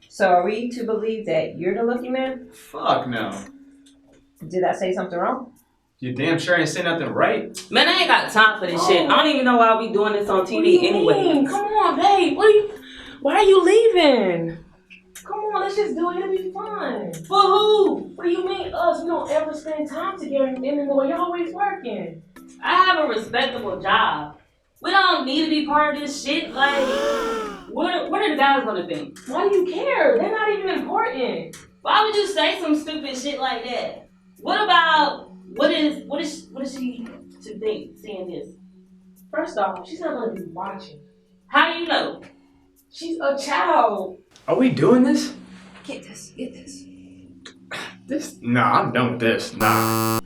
So are we to believe that you're the lucky man? Fuck no. Did I say something wrong? You damn sure ain't saying nothing right. Man, I ain't got time for this shit. I don't even know why we doing this on TV anyway. Come on, babe. Why are you leaving? Come on, let's just do it. It'll be fun. For who? What do you mean us? We don't ever spend time together anymore. You're always working. I have a respectable job. We don't need to be part of this shit. Like, what are the guys gonna think? Why do you care? They're not even important. Why would you say some stupid shit like that? What about what is she to think seeing this? First off, she's not gonna be watching. How do you know? She's a child. Are we doing this? Get this. Nah, I'm done with this. Nah.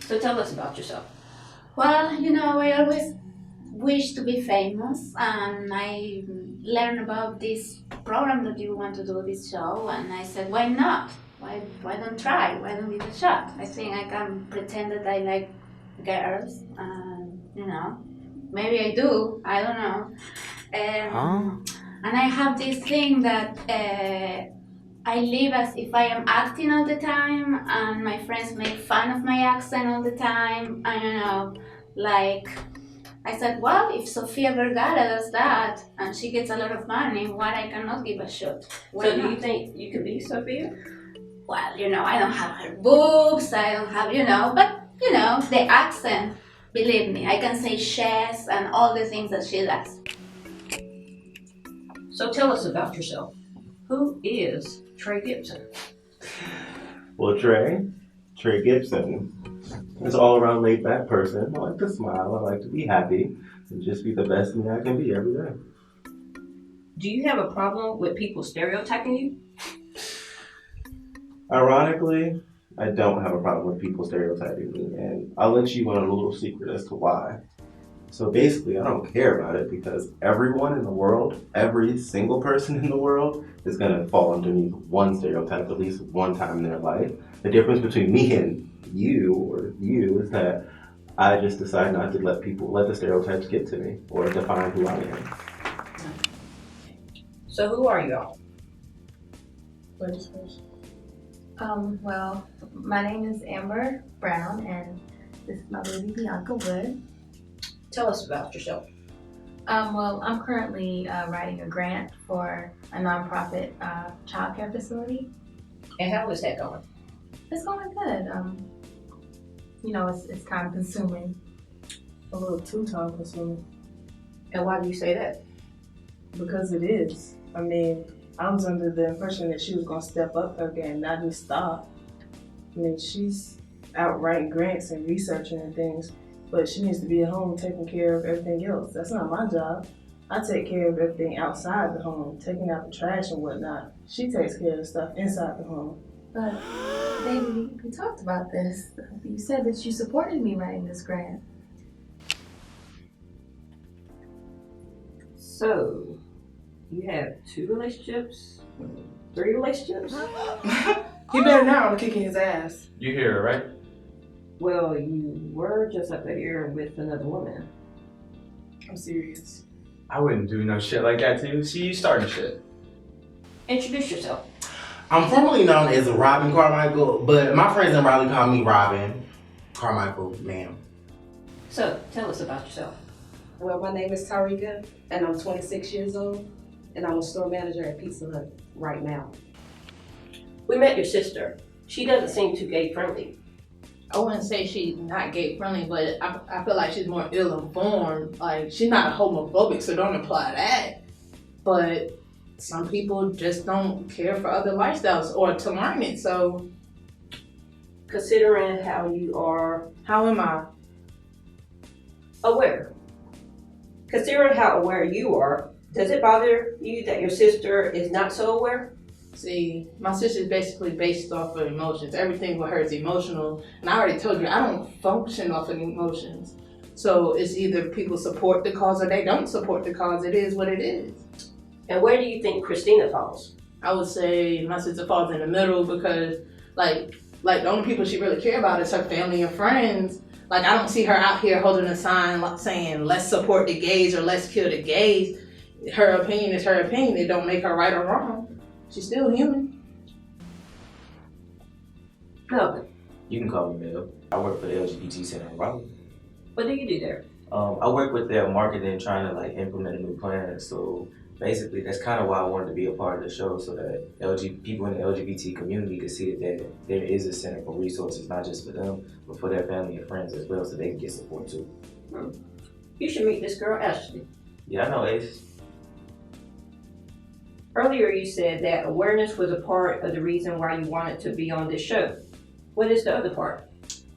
So tell us about yourself. Well, I always wish to be famous, and I learned about this program that you want to do, this show, and I said, why not? Why don't try? Why don't give it a shot? I think I can pretend that I like girls, and maybe I do. I don't know. And I have this thing that I live as if I am acting all the time, and my friends make fun of my accent all the time. I don't know, like I said, well, if Sofia Vergara does that and she gets a lot of money, why I cannot give a shot? So do you think you could be Sophia? Well, I don't have her boobs, I don't have, but the accent, believe me, I can say chess and all the things that she does. So tell us about yourself. Who is Trey Gibson? Well, Trey Gibson is an all-around laid-back person. I like to smile, I like to be happy, and just be the best me I can be every day. Do you have a problem with people stereotyping you? Ironically, I don't have a problem with people stereotyping me, and I'll let you in on a little secret as to why. So basically, I don't care about it because everyone in the world, every single person in the world is gonna fall underneath one stereotype at least one time in their life. The difference between me and you is that I just decide not to let the stereotypes get to me or define who I am. So who are you all? Ladies first. Well, my name is Amber Brown, and this is my baby Bianca Wood. Tell us about yourself. Well, I'm currently writing a grant for a nonprofit childcare facility. And how is that going? It's going good. It's time consuming. A little too time consuming. And why do you say that? Because it is. I mean, I was under the impression that she was going to step up her game, not just stop. I mean, she's out writing grants and researching and things, but she needs to be at home taking care of everything else. That's not my job. I take care of everything outside the home, taking out the trash and whatnot. She takes care of the stuff inside the home. But, baby, we talked about this. You said that you supported me writing this grant. So, you have 2 relationships? 3 relationships? He better not or I'm kicking his ass. You hear it, right? Well, you were just up here with another woman. I'm serious. I wouldn't do no shit like that to you. See, you starting shit. Introduce yourself. I'm formerly known as Robin Carmichael, but my friends in Raleigh call me Robin Carmichael, ma'am. So, tell us about yourself. Well, my name is Tarika, and I'm 26 years old, and I'm a store manager at Pizza Hut right now. We met your sister. She doesn't seem too gay friendly. I wouldn't say she's not gay friendly, but I feel like she's more ill-informed. Like, she's not homophobic, so don't imply that. But some people just don't care for other lifestyles or to learn it, so. Considering how you are How am I? aware. Considering how aware you are, does it bother you that your sister is not so aware? See, my sister's basically based off of emotions. Everything with her is emotional. And I already told you, I don't function off of emotions. So it's either people support the cause or they don't support the cause. It is what it is. And where do you think Christina falls? I would say my sister falls in the middle because, like the only people she really care about is her family and friends. Like, I don't see her out here holding a sign like saying, let's support the gays or let's kill the gays. Her opinion is her opinion. It don't make her right or wrong. She's still human. No. You can call me Mel. I work for the LGBT Center in Raleigh. What do you do there? I work with their marketing, trying to like implement a new plan. So basically, that's kind of why I wanted to be a part of the show, so that people in the LGBT community could see that there is a center for resources, not just for them, but for their family and friends as well, so they can get support too. You should meet this girl, Ashley. Yeah, I know Ace. Earlier you said that awareness was a part of the reason why you wanted to be on this show. What is the other part?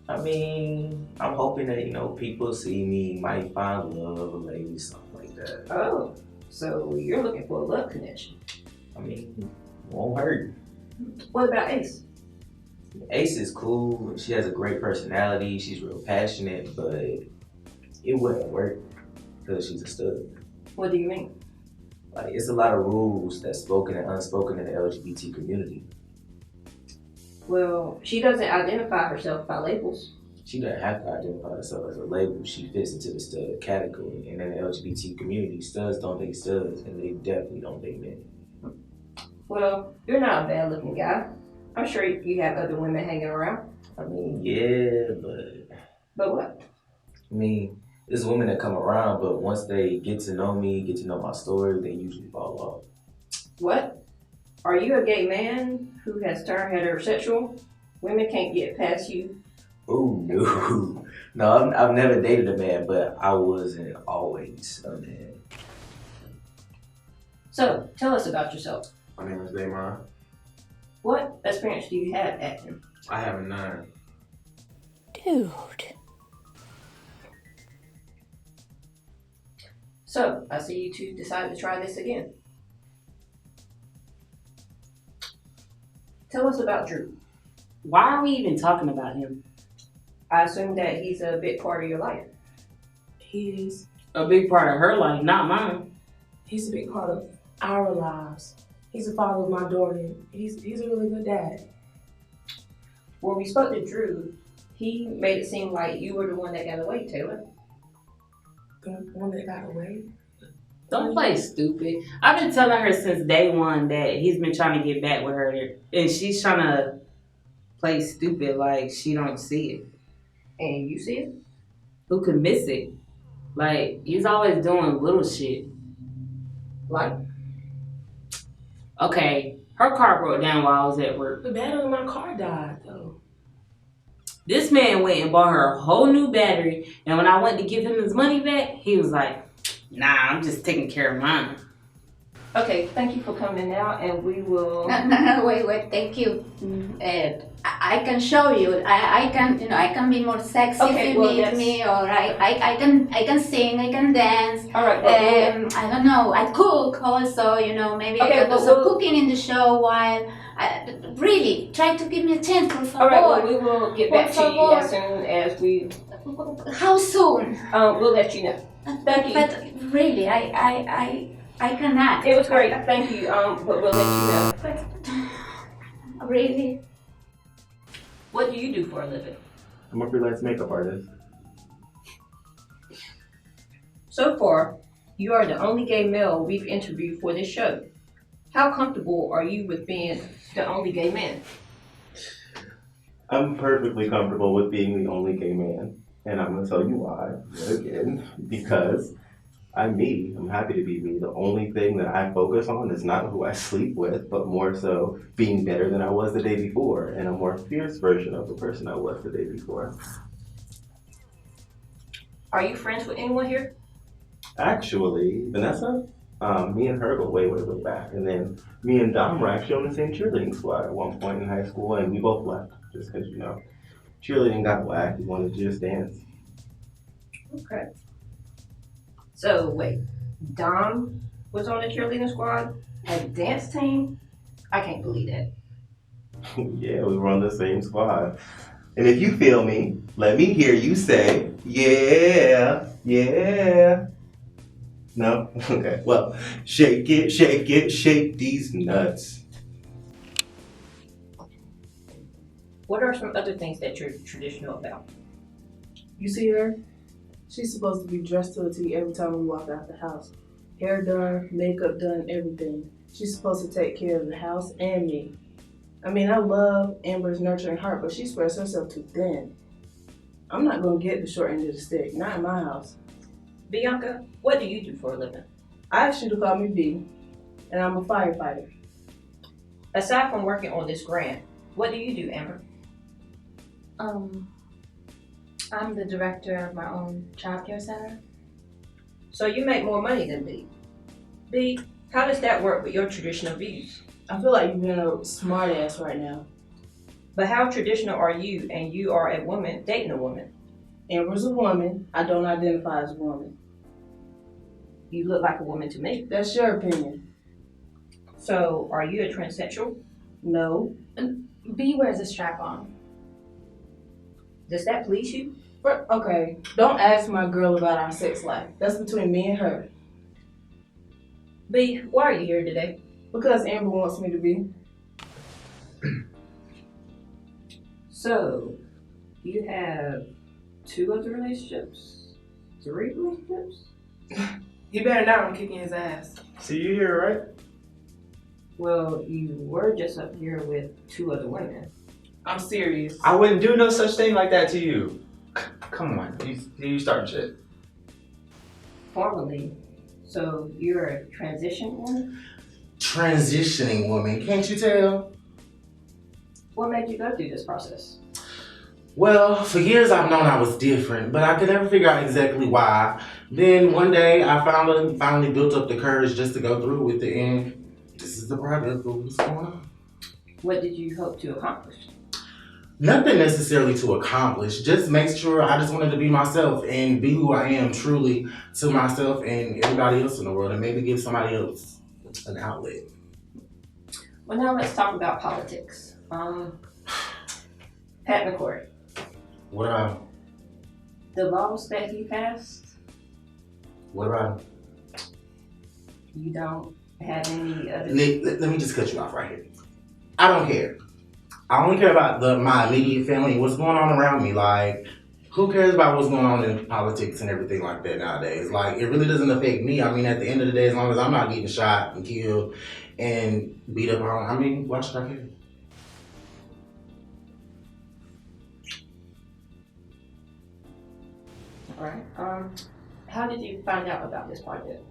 I mean, I'm hoping that, people see me, might find love or maybe something like that. Oh, so you're looking for a love connection. I mean, won't hurt. What about Ace? Ace is cool. She has a great personality. She's real passionate, but it wouldn't work because she's a stud. What do you mean? Like, it's a lot of rules that's spoken and unspoken in the LGBT community. Well, she doesn't identify herself by labels. She doesn't have to identify herself as a label. She fits into the stud category. And in the LGBT community, studs don't date studs, and they definitely don't date men. Well, you're not a bad looking guy. I'm sure you have other women hanging around. I mean, yeah, but... But what? I mean, there's women that come around, but once they get to know me, get to know my story, they usually fall off. What? Are you a gay man who has turned heterosexual? Women can't get past you. Oh, no. No, I've never dated a man, but I wasn't always a man. So, tell us about yourself. My name is Damon. What experience do you have acting? I have none. Dude. So, I see you two decided to try this again. Tell us about Drew. Why are we even talking about him? I assume that he's a big part of your life. He is a big part of her life, not mine. He's a big part of our lives. He's the father of my daughter. He's a really good dad. When we spoke to Drew, he made it seem like you were the one that got away, Taylor. The one that got away? Don't play stupid. I've been telling her since day one that he's been trying to get back with her, and she's trying to play stupid like she don't see it. And you see it? Who could miss it? Like, he's always doing little shit. Like? Okay, her car broke down while I was at work. The battery in my car died, though. This man went and bought her a whole new battery, and when I went to give him his money back, he was like, nah, I'm just taking care of mine. Okay, thank you for coming out, and we will... No, wait, thank you. I can show you. I can be more sexy Okay, if you well, need that's- me, or I can sing, I can dance. All right, well, I don't know. I cook also. Maybe Okay, I can do well, some we'll- cooking in the show while. Really, try to give me a chance, por favor. all right, well, we will get back to you Por as soon as we... How soon? We'll let you know. Thank you. But really, I can act. It was great, thank you, but we'll let you know. Really? What do you do for a living? I'm a freelance makeup artist. So far, you are the only gay male we've interviewed for this show. How comfortable are you with being the only gay man? I'm perfectly comfortable with being the only gay man. And I'm gonna tell you why, again, because I'm me. I'm happy to be me. The only thing that I focus on is not who I sleep with, but more so being better than I was the day before, and a more fierce version of the person I was the day before. Are you friends with anyone here? Actually, Vanessa, me and her go way, way, way back. And then me and Dom were actually on the same cheerleading squad at one point in high school, and we both left just because, cheerleading got whacked. We wanted to just dance. Okay. So wait, Dom was on the cheerleading squad, had a dance team? I can't believe that. Yeah, we were on the same squad. And if you feel me, let me hear you say, yeah, yeah. No? Okay, well, shake it, shake these nuts. What are some other things that you're traditional about? You see her? She's supposed to be dressed to a T every time we walk out the house. Hair done, makeup done, everything. She's supposed to take care of the house and me. I mean, I love Amber's nurturing heart, but she spreads herself too thin. I'm not gonna get the short end of the stick, not in my house. Bianca, what do you do for a living? I asked you to call me B, and I'm a firefighter. Aside from working on this grant, what do you do, Amber? I'm the director of my own childcare center. So you make more money than B. B, how does that work with your traditional views? I feel like you're being a smart ass right now. But how traditional are you, and you are a woman dating a woman? Amber's a woman. I don't identify as a woman. You look like a woman to me. That's your opinion. So are you a transsexual? No. B wears a strap on. Does that please you? Okay, don't ask my girl about our sex life. That's between me and her. B, why are you here today? Because Amber wants me to be. So, you have 2 other relationships? 3 relationships? He better not, I'm kicking his ass. See, you here, right? Well, you were just up here with 2 other women. I'm serious. I wouldn't do no such thing like that to you. Come on, you starting shit. Formally. So, you're a transition woman? Transitioning woman, can't you tell? What made you go through this process? Well, for years I've known I was different, but I could never figure out exactly why. Then one day I finally built up the courage just to go through with it, and this is the product of what's going on. What did you hope to accomplish? Nothing necessarily to accomplish, just make sure I just wanted to be myself and be who I am truly to myself and everybody else in the world, and maybe give somebody else an outlet. Well, now let's talk about politics. Pat McCord. What about him? The laws that he passed, What about him? you don't have any other... Nick, let me just cut you off right here. I don't care. I only care about my immediate family and what's going on around me. Like, who cares about what's going on in politics and everything like that nowadays? Like, it really doesn't affect me. I mean, at the end of the day, as long as I'm not getting shot and killed and beat up on, I mean, why should I care? All right. How did you find out about this project?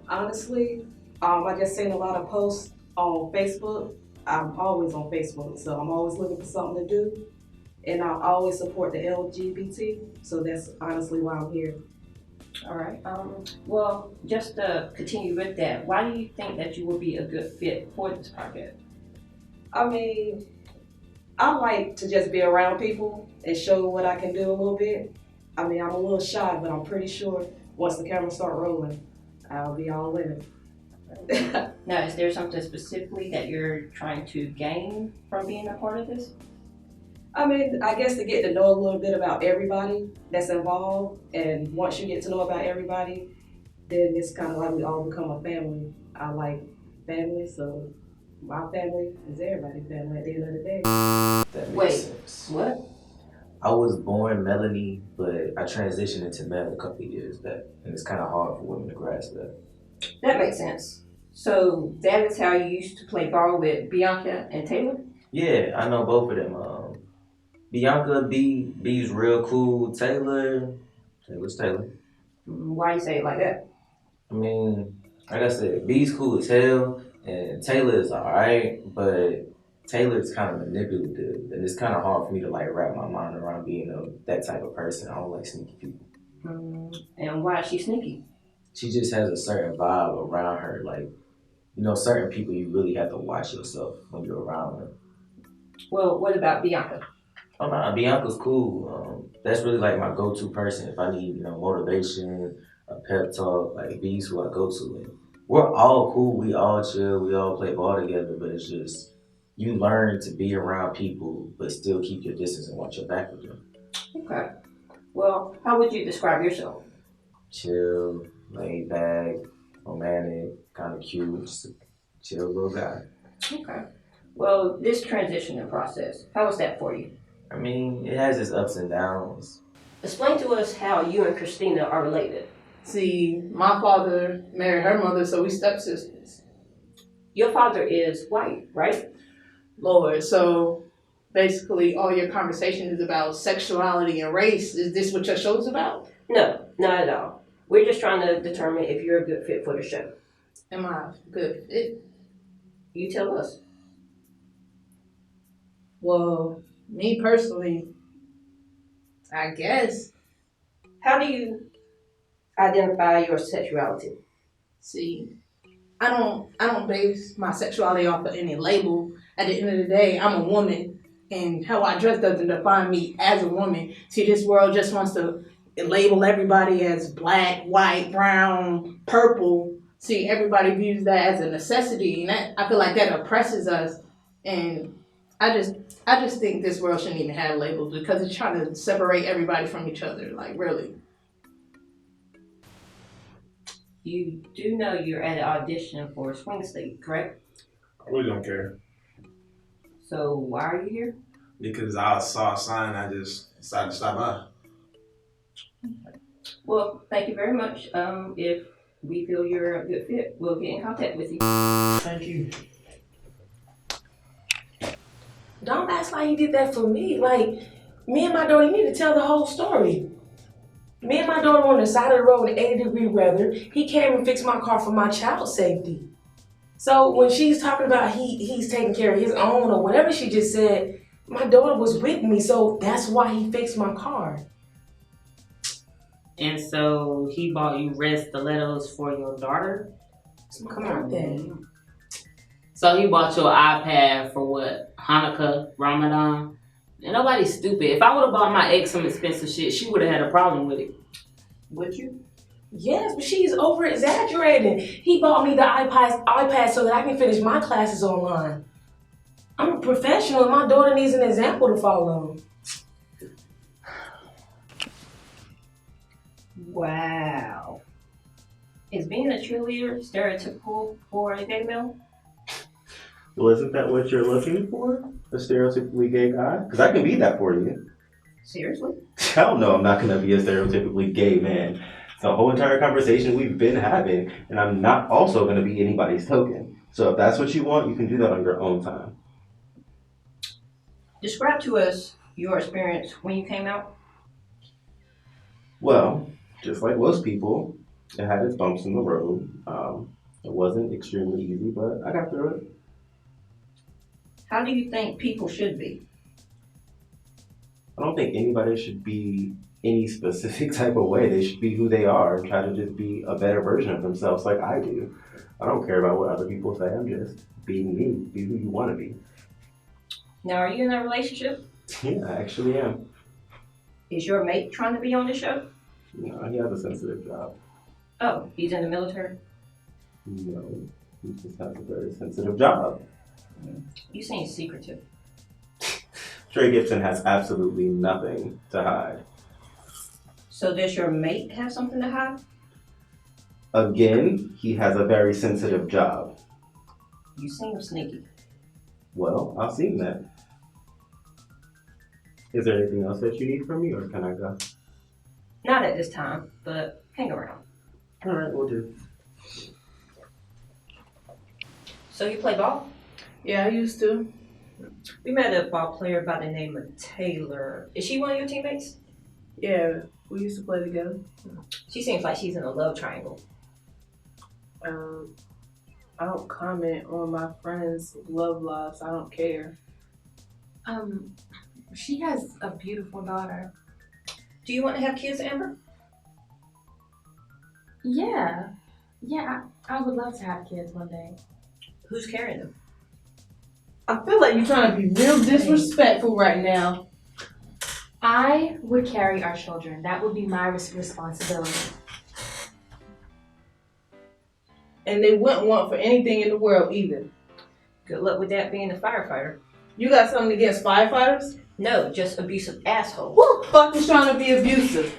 Honestly, I just seen a lot of posts on Facebook. I'm always on Facebook, so I'm always looking for something to do. And I always support the LGBT, so that's honestly why I'm here. All right. Well, just to continue with that, why do you think that you would be a good fit for this project? I mean, I like to just be around people and show what I can do a little bit. I mean, I'm a little shy, but I'm pretty sure once the cameras start rolling, I'll be all in it. Now, is there something specifically that you're trying to gain from being a part of this? I mean, I guess to get to know a little bit about everybody that's involved, and once you get to know about everybody, then it's kind of like we all become a family. I like family, so my family is everybody's family at the end of the day. That makes Wait, sense. what? I was born Melanie, but I transitioned into male a couple of years back, and it's kind of hard for women to grasp that. That makes sense. So that is how you used to play ball with Bianca and Taylor? Yeah, I know both of them. Bianca, B's real cool. Taylor's Taylor. Why you say it like that? I mean, like I said, B's cool as hell, and Taylor is alright, but Taylor's kind of manipulative, and it's kind of hard for me to like wrap my mind around being that type of person. I don't like sneaky people. And why is she sneaky? She just has a certain vibe around her. Like, certain people you really have to watch yourself when you're around them. Well, what about Bianca? Oh, nah, Bianca's cool. That's really like my go-to person if I need, motivation, a pep talk. Like, B's who I go to. And we're all cool. We all chill. We all play ball together. But it's just, you learn to be around people, but still keep your distance and watch your back with them. Okay. Well, how would you describe yourself? Chill, laid back, romantic, kind of cute, just a chill little guy. Okay. Well, this transitioning process, how was that for you? I mean, it has its ups and downs. Explain to us how you and Christina are related. See, my father married her mother, so we stepsisters. Your father is white, right? Lord, so basically all your conversation is about sexuality and race. Is this what your show's about? No, not at all. We're just trying to determine if you're a good fit for the show. Am I a good fit? You tell us. Well, me personally, I guess. How do you identify your sexuality? See, I don't base my sexuality off of any label. At the end of the day, I'm a woman, and how I dress doesn't define me as a woman. See, this world just wants to label everybody as black, white, brown, purple. See, everybody views that as a necessity, and that, I feel like that oppresses us. And I just think this world shouldn't even have labels because it's trying to separate everybody from each other. Like, really. You do know you're at an audition for Swing State, correct? I really don't care. So why are you here? Because I saw a sign, I just decided to stop by. Well, thank you very much. If we feel you're a good fit, we'll get in contact with you. Thank you. Don't ask why you did that for me. Like, me and my daughter need to tell the whole story. Me and my daughter were on the side of the road in 80-degree weather. He came and fixed my car for my child's safety. So when she's talking about he's taking care of his own or whatever she just said, my daughter was with me, so that's why he fixed my car. And so he bought you red stilettos for your daughter? Come on, then. So he bought you an iPad for what? Hanukkah, Ramadan? And nobody's stupid. If I would have bought my ex some expensive shit, she would have had a problem with it. Would you? Yes, but she's over exaggerating. He bought me the iPad so that I can finish my classes online. I'm a professional and my daughter needs an example to follow. Wow. Is being a cheerleader stereotypical for a gay male? Well, isn't that what you're looking for? A stereotypically gay guy? Because I can be that for you. Seriously? Hell no, I'm not going to be a stereotypically gay man. It's a whole entire conversation we've been having, and I'm not also going to be anybody's token. So if that's what you want, you can do that on your own time. Describe to us your experience when you came out. Well, just like most people, it had its bumps in the road. It wasn't extremely easy, but I got through it. How do you think people should be? I don't think anybody should be any specific type of way. They should be who they are and try to just be a better version of themselves like I do. I don't care about what other people say. I'm just being me. Be who you want to be. Now, are you in a relationship? Yeah, I actually am. Is your mate trying to be on the show? No, he has a sensitive job. Oh, he's in the military? No, he just has a very sensitive job. You seem secretive. Trey Gibson has absolutely nothing to hide. So does your mate have something to hide? Again, he has a very sensitive job. You seem sneaky. Well, I'll see that. Is there anything else that you need from me, or can I go? Not at this time, but hang around. All right, we'll do. So you play ball? Yeah, I used to. We met a ball player by the name of Taylor. Is she one of your teammates? Yeah, we used to play together. She seems like she's in a love triangle. I don't comment on my friends' love lives. I don't care. She has a beautiful daughter. Do you want to have kids, Amber? Yeah. Yeah, I would love to have kids one day. Who's carrying them? I feel like you're trying to be real disrespectful right now. I would carry our children. That would be my responsibility. And they wouldn't want for anything in the world either. Good luck with that being a firefighter. You got something against firefighters? No, just abusive assholes. Who the fuck is trying to be abusive?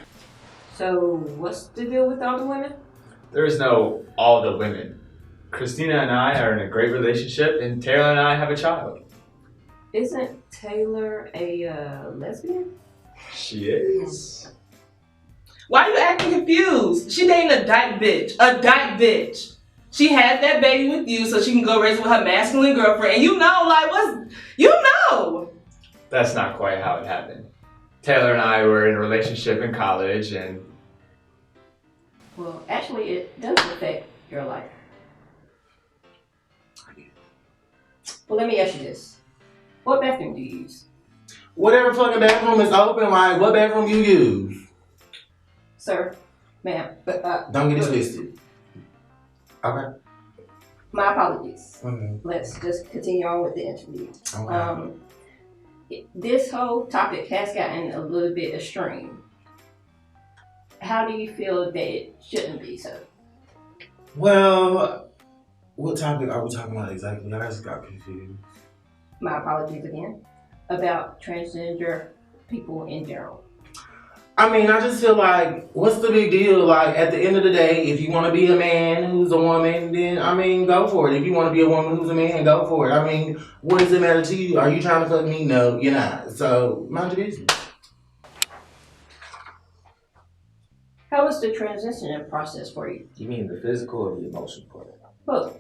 So what's the deal with all the women? There is no all the women. Christina and I are in a great relationship, and Taylor and I have a child. Isn't Taylor a lesbian? She is. Why you acting confused? She dating a dyke bitch. A dyke bitch. She had that baby with you so she can go raise it with her masculine girlfriend. And you know, like, you know. That's not quite how it happened. Taylor and I were in a relationship in college, and Well, actually, it does affect your life. Well, let me ask you this. What bathroom do you use? Whatever fucking bathroom is open, like, what bathroom you use? Sir, ma'am, Don't get it twisted. Okay. my apologies. Mm-hmm. Let's just continue on with the interview. Okay. This whole topic has gotten a little bit extreme. How do you feel that it shouldn't be so? Well, what topic are we talking about exactly? I just got confused. My apologies again. About transgender people in general. I mean, I just feel like, what's the big deal? Like, at the end of the day, if you want to be a man who's a woman, then, I mean, go for it. If you want to be a woman who's a man, go for it. I mean, what does it matter to you? Are you trying to fuck me? No, you're not. So, mind your business. How was the transition process for you? You mean the physical or the emotional part? Both.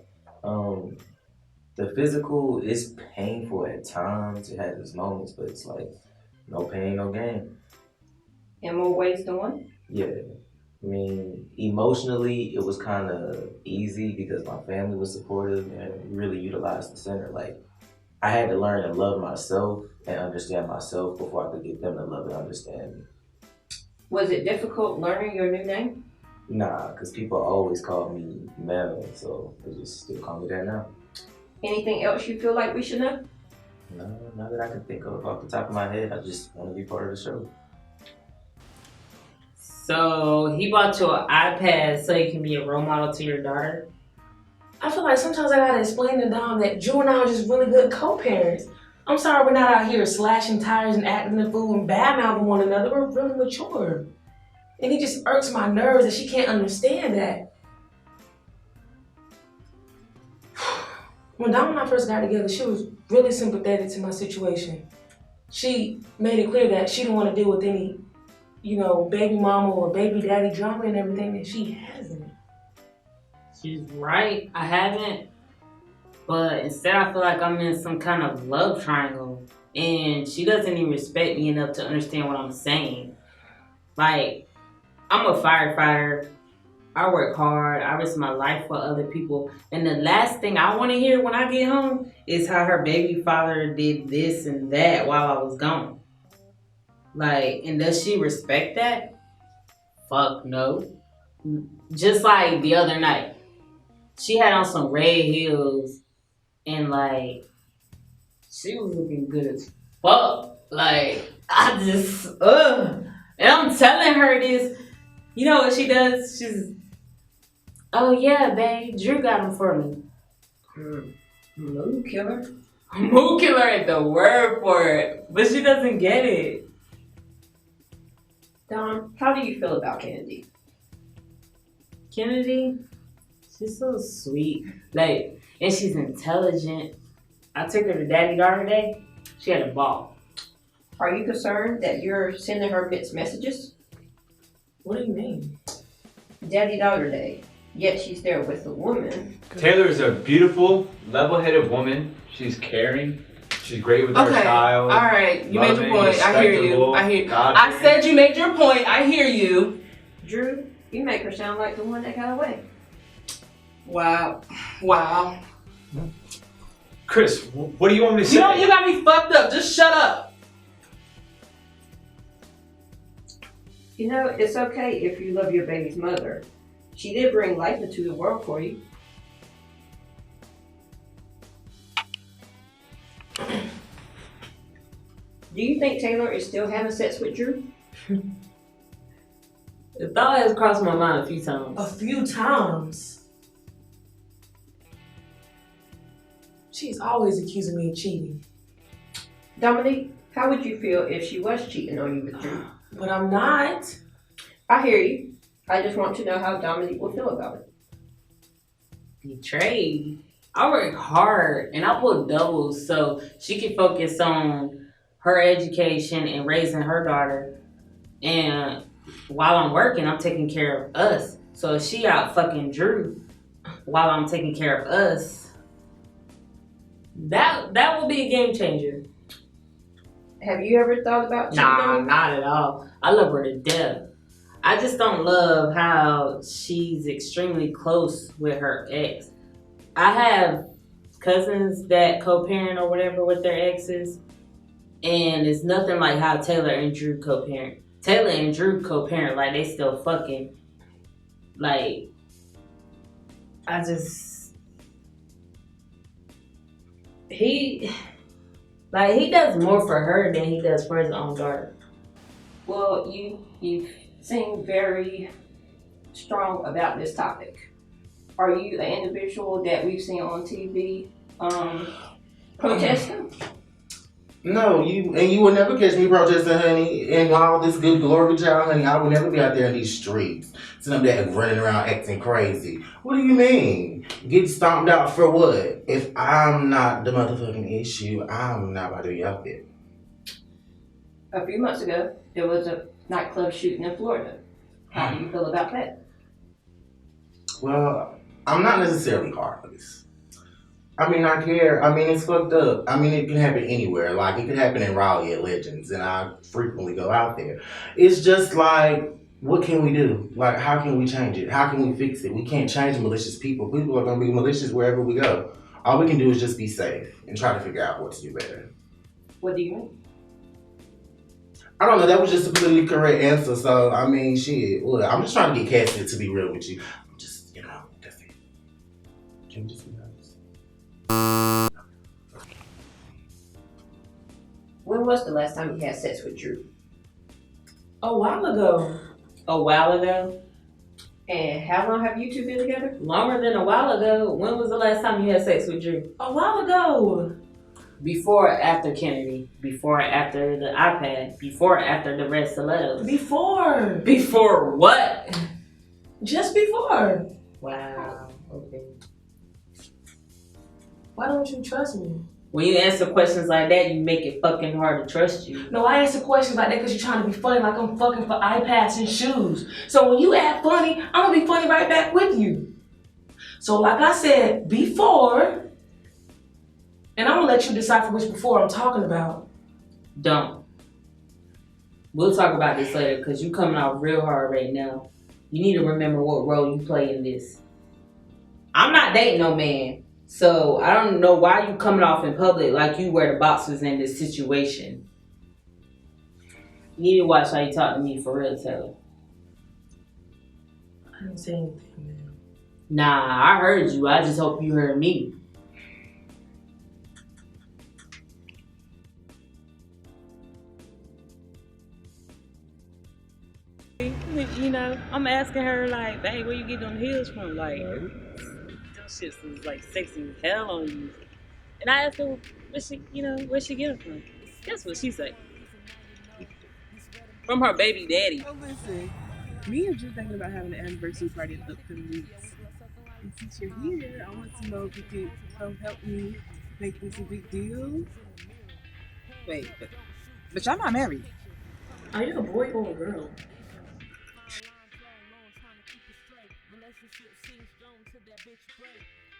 The physical is painful at times. It has its moments, but it's like no pain, no gain. In more ways than one? Yeah. I mean, emotionally, it was kind of easy because my family was supportive and really utilized the center. Like, I had to learn to love myself and understand myself before I could get them to love and understand me. Was it difficult learning your new name? Nah, because people always call me Mel, so they just still call me that now. Anything else you feel like we should know? No, not that I can think of off the top of my head. I just want to be part of the show. So he bought you an iPad so you can be a role model to your daughter? I feel like sometimes I gotta explain to Dom that Drew and I are just really good co-parents. I'm sorry we're not out here slashing tires and acting the fool and bad-mouthing one another. We're really mature. And it just irks my nerves that she can't understand that. When Dom and I first got together, she was really sympathetic to my situation. She made it clear that she didn't want to deal with any, baby mama or baby daddy drama and everything that she hasn't. She's right, I haven't. But instead I feel like I'm in some kind of love triangle. And she doesn't even respect me enough to understand what I'm saying. Like, I'm a firefighter. I work hard. I risk my life for other people. And the last thing I want to hear when I get home is how her baby father did this and that while I was gone. Like, and does she respect that? Fuck no. Just like the other night. She had on some red heels and like, she was looking good as fuck. Like, I just, And I'm telling her this. You know what she does? She's, oh yeah, babe, Drew got him for me. Mood killer? Mood killer ain't the word for it, but she doesn't get it. Dom, how do you feel about Kennedy? Kennedy, she's so sweet. Like, and she's intelligent. I took her to Daddy Daughter Day. She had a ball. Are you concerned that you're sending her mixed messages? What do you mean? Daddy Daughter Day, yet she's there with a woman. Taylor is a beautiful, level-headed woman. She's caring. She's great with her child. All right, you made your point. I hear you. God-fearing. I said you made your point. I hear you. Drew, you make her sound like the one that got away. Wow. Chris, what do you want me to say? You got me fucked up. Just shut up. You know, it's okay if you love your baby's mother. She did bring life into the world for you. Do you think Taylor is still having sex with Drew? The thought has crossed my mind a few times. A few times. She's always accusing me of cheating. Dominique, how would you feel if she was cheating on you with Drew? But I'm not. I hear you. I just want to know how Dominique will feel about it. Betrayed. I work hard and I pull doubles so she can focus on her education and raising her daughter. And while I'm working, I'm taking care of us. So if she out fucking Drew while I'm taking care of us, that will be a game changer. Have you ever thought about cheating? Nah, not at all. I love her to death. I just don't love how she's extremely close with her ex. I have cousins that co-parent or whatever with their exes, and it's nothing like how Taylor and Drew co-parent. Taylor and Drew co-parent like they still fucking. Like, I just he does more for her than he does for his own daughter. Well, you seem very strong about this topic. Are you an individual that we've seen on TV protesting? No, you will never catch me protesting, honey, and all this good glory, child, honey. I would never be out there in these streets. Some that running around acting crazy. What do you mean? Get stomped out for what? If I'm not the motherfucking issue, I'm not about to be out there. A few months ago, there was a nightclub shooting in Florida. How do you feel about that? Well, I'm not necessarily heartless. I mean, I care. I mean, it's fucked up. I mean, it can happen anywhere. Like, it could happen in Raleigh at Legends, and I frequently go out there. It's just like, what can we do? Like, how can we change it? How can we fix it? We can't change malicious people. People are going to be malicious wherever we go. All we can do is just be safe and try to figure out what to do better. What do you mean? I don't know. That was just a politically correct answer. So, I mean, shit. Well, I'm just trying to get casted, to be real with you. I'm just, that's it. Can we just be honest? When was the last time you had sex with Drew? A while ago. A while ago? And how long have you two been together? Longer than a while ago. When was the last time you had sex with Drew? A while ago. Before or after Kennedy? Before or after the iPad? Before or after the red stilettos? Before. Before what? Just before. Wow. Okay. Why don't you trust me? When you answer questions like that, you make it fucking hard to trust you. No, I answer questions like that because you're trying to be funny like I'm fucking for iPads and shoes. So when you act funny, I'm going to be funny right back with you. So like I said, before, and I'm going to let you decipher which before I'm talking about. Don't. We'll talk about this later because you coming out real hard right now. You need to remember what role you play in this. I'm not dating no man. So I don't know why you coming off in public like you wear the boxers in this situation. You need to watch how you talk to me for real, Taylor. I didn't say anything, man. Nah, I heard you. I just hope you heard me. You know, I'm asking her like, "Babe, where you get them heels from?" Like, them shits was like sexy as hell on you. And I asked her, where she get them from? Guess what she said? From her baby daddy. Oh, listen, me and Drew thinking about having an anniversary party in the upcoming weeks. And since you're here, I want to know if you could come help me make this a big deal. Wait, but y'all not married. Are you a boy or a girl?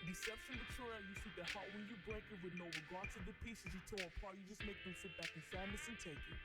Deception betrayal, you see the heart when you break it with no regard to the pieces you tore apart. You just make them sit back in sadness and take it.